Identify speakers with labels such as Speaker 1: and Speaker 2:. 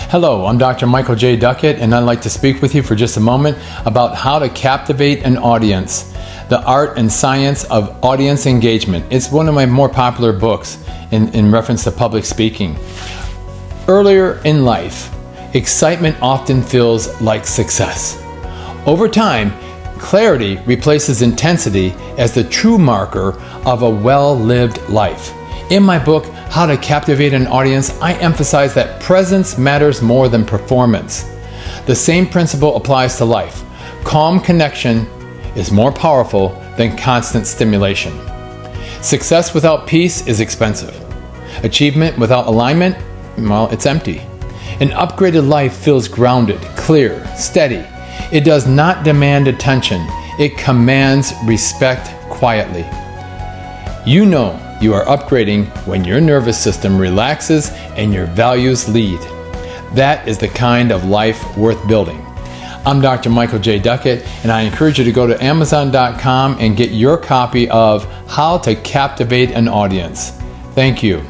Speaker 1: Hello, I'm Dr. Michael J. Duckett, and I'd like to speak with you for just a moment about how to captivate an audience, the art and science of audience engagement. It's one of my more popular books in reference to public speaking. Earlier in life, excitement often feels like success. Over time, clarity replaces intensity as the true marker of a well-lived life. In my book, How to Captivate an Audience, I emphasize that presence matters more than performance. The same principle applies to life. Calm connection is more powerful than constant stimulation. Success without peace is expensive. Achievement without alignment, well, it's empty. An upgraded life feels grounded, clear, steady. It does not demand attention. It commands respect quietly. You know you are upgrading when your nervous system relaxes and your values lead. That is the kind of life worth building. I'm Dr. Michael J. Duckett, and I encourage you to go to Amazon.com and get your copy of How to Captivate an Audience. Thank you.